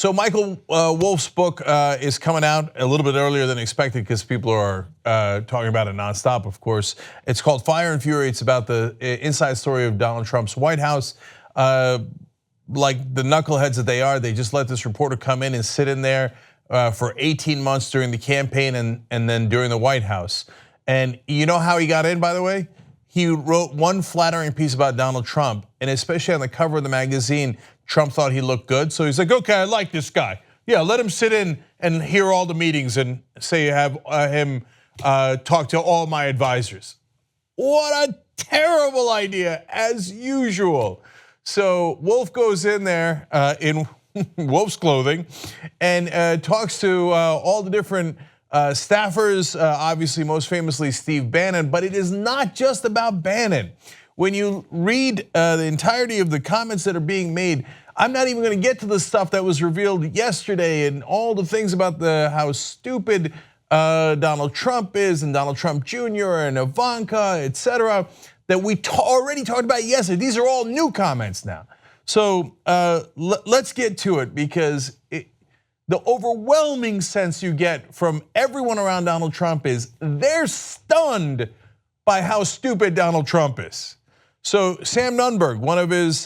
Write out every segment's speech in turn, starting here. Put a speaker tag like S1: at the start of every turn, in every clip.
S1: So Michael Wolff's book is coming out a little bit earlier than expected because people are talking about it nonstop, of course. It's called Fire and Fury. It's about the inside story of Donald Trump's White House. Like the knuckleheads that they are, they just let this reporter come in and sit in there for 18 months during the campaign and then during the White House. And you know how he got in, by the way? He wrote one flattering piece about Donald Trump, and especially on the cover of the magazine, Trump thought he looked good. So he's like, okay, I like this guy. Yeah, let him sit in and hear all the meetings and say you have him talk to all my advisors. What a terrible idea, as usual. So Wolff goes in there in Wolff's clothing and talks to all the different staffers, obviously most famously Steve Bannon, but it is not just about Bannon. When you read the entirety of the comments that are being made, I'm not even going to get to the stuff that was revealed yesterday and all the things about how stupid Donald Trump is and Donald Trump Jr. and Ivanka, etc. that we already talked about yesterday. These are all new comments now. So let's get to it because the overwhelming sense you get from everyone around Donald Trump is they're stunned by how stupid Donald Trump is. So Sam Nunberg, one of his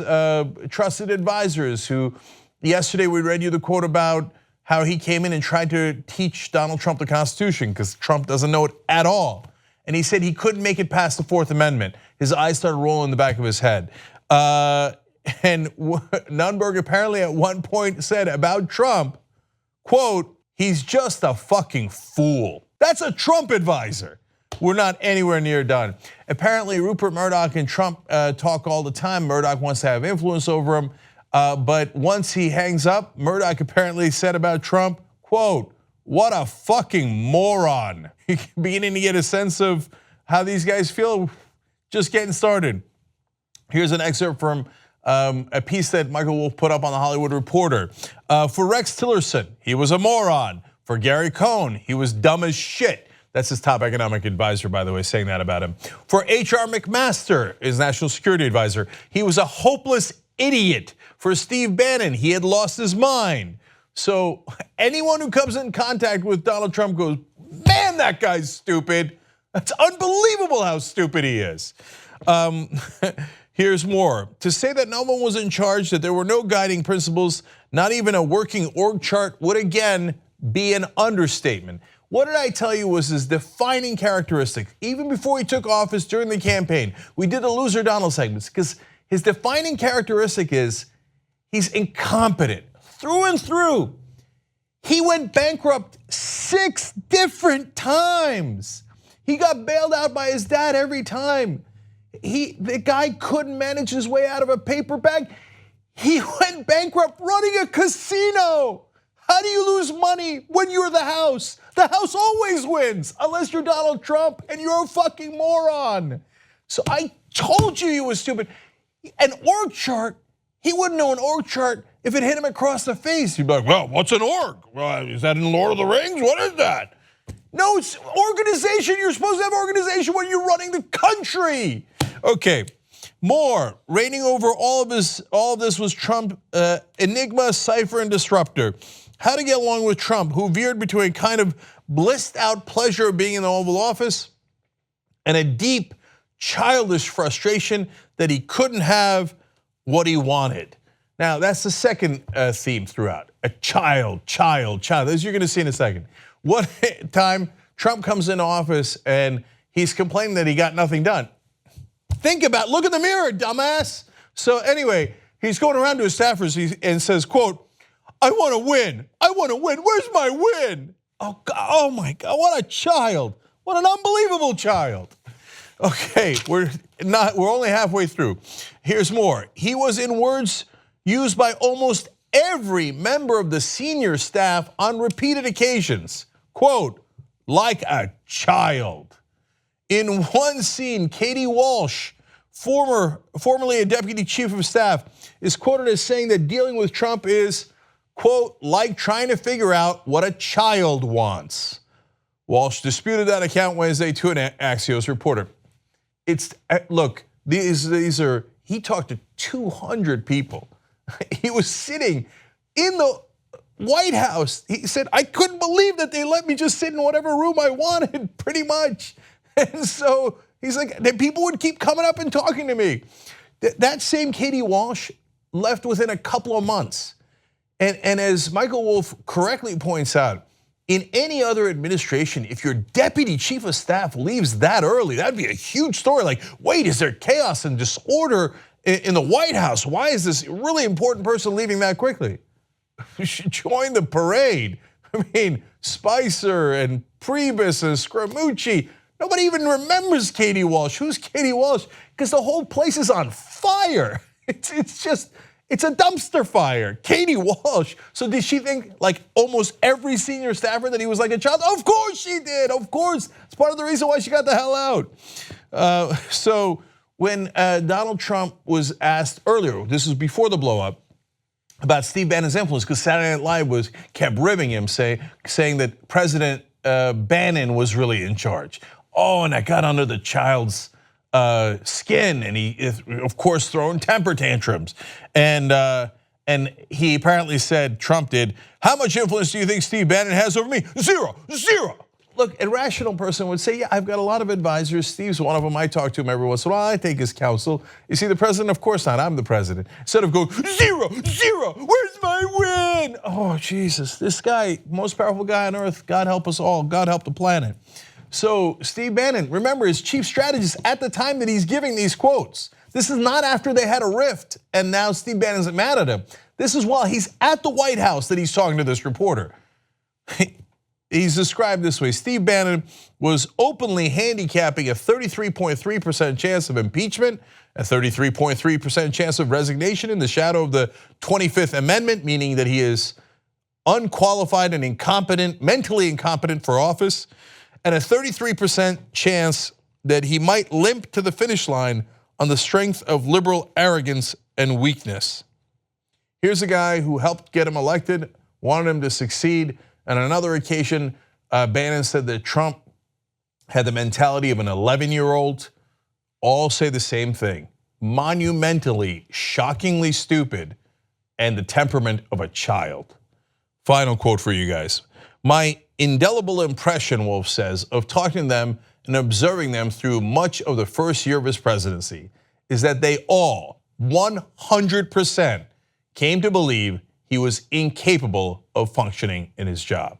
S1: trusted advisors, who yesterday we read you the quote about how he came in and tried to teach Donald Trump the Constitution because Trump doesn't know it at all. And he said he couldn't make it past the Fourth Amendment. His eyes started rolling in the back of his head. And Nunberg apparently at one point said about Trump, quote, he's just a fucking fool. That's a Trump advisor. We're not anywhere near done. Apparently Rupert Murdoch and Trump talk all the time. Murdoch wants to have influence over him. But once he hangs up, Murdoch apparently said about Trump, quote, what a fucking moron. You're beginning to get a sense of how these guys feel just getting started. Here's an excerpt from a piece that Michael Wolff put up on the Hollywood Reporter. For Rex Tillerson, he was a moron. For Gary Cohn, he was dumb as shit. That's his top economic advisor, by the way, saying that about him. For H.R. McMaster, his national security advisor, he was a hopeless idiot. For Steve Bannon, he had lost his mind. So anyone who comes in contact with Donald Trump goes, man, that guy's stupid. That's unbelievable how stupid he is. Here's more. To say that no one was in charge, that there were no guiding principles, not even a working org chart would again be an understatement. What did I tell you was his defining characteristic? Even before he took office during the campaign, we did the Loser Donald segments because his defining characteristic is he's incompetent through and through. He went bankrupt 6 different times. He got bailed out by his dad every time. The guy couldn't manage his way out of a paper bag. He went bankrupt running a casino. How do you lose money when you're the house? The house always wins, unless you're Donald Trump and you're a fucking moron. So I told you he was stupid. An org chart, he wouldn't know an org chart if it hit him across the face. He'd be like, well, what's an org? Is that in Lord of the Rings? What is that? No, it's organization. You're supposed to have organization when you're running the country. Okay, more. Reigning over all of this was Trump, enigma, cipher, and disruptor. How to get along with Trump, who veered between kind of blissed out pleasure of being in the Oval Office and a deep childish frustration that he couldn't have what he wanted. Now, that's the second theme throughout. A child. As you're gonna see in a second. One time, Trump comes into office and he's complaining that he got nothing done. Look in the mirror, dumbass. So anyway, he's going around to his staffers and says, quote, I wanna win, where's my win? Oh my God, what a child. What an unbelievable child. Okay, we're only halfway through. Here's more. He was, in words used by almost every member of the senior staff on repeated occasions, quote, like a child. In one scene, Katie Walsh, formerly a deputy chief of staff, is quoted as saying that dealing with Trump is, quote, like trying to figure out what a child wants. Walsh disputed that account Wednesday to an Axios reporter. Look, he talked to 200 people. He was sitting in the White House. He said, I couldn't believe that they let me just sit in whatever room I wanted, pretty much. And so he's like, people would keep coming up and talking to me. That same Katie Walsh left within a couple of months. And as Michael Wolff correctly points out, in any other administration, if your deputy chief of staff leaves that early, that'd be a huge story. Like, wait, is there chaos and disorder in the White House? Why is this really important person leaving that quickly? You should join the parade. I mean, Spicer and Priebus and Scaramucci. Nobody even remembers Katie Walsh. Who's Katie Walsh? Because the whole place is on fire. It's a dumpster fire. Katie Walsh. So did she think, like almost every senior staffer, that he was like a child? Of course she did. Of course. It's part of the reason why she got the hell out. So when Donald Trump was asked earlier, this was before the blow up, about Steve Bannon's influence, because Saturday Night Live kept ribbing him, saying that President Bannon was really in charge. Oh, and I got under the child's skin, and he is, of course, throwing temper tantrums. And he apparently said, Trump did, how much influence do you think Steve Bannon has over me? Zero. Look, a rational person would say, yeah, I've got a lot of advisors. Steve's one of them. I talk to him every once in a while. I take his counsel. You see the president? Of course not. I'm the president. Instead of going, zero, where's my win? Oh, Jesus, this guy, most powerful guy on earth, God help us all. God help the planet. So Steve Bannon, remember, is chief strategist at the time that he's giving these quotes. This is not after they had a rift and now Steve Bannon's mad at him. This is while he's at the White House that he's talking to this reporter. He's described this way: Steve Bannon was openly handicapping a 33.3% chance of impeachment, a 33.3% chance of resignation in the shadow of the 25th Amendment, meaning that he is unqualified and incompetent, mentally incompetent for office, and a 33% chance that he might limp to the finish line on the strength of liberal arrogance and weakness. Here's a guy who helped get him elected, wanted him to succeed. And on another occasion, Bannon said that Trump had the mentality of an 11-year-old. All say the same thing: monumentally, shockingly stupid, and the temperament of a child. Final quote for you guys. My indelible impression, Wolff says, of talking to them and observing them through much of the first year of his presidency is that they all, 100%, came to believe he was incapable of functioning in his job.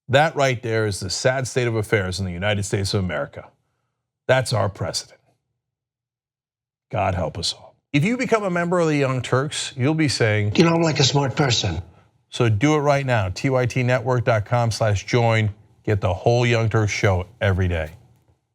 S1: That right there is the sad state of affairs in the United States of America. That's our president. God help us all. If you become a member of the Young Turks, you'll be saying,
S2: you know, I'm like a smart person.
S1: So do it right now, tytnetwork.com/join. Get the whole Young Turks show every day.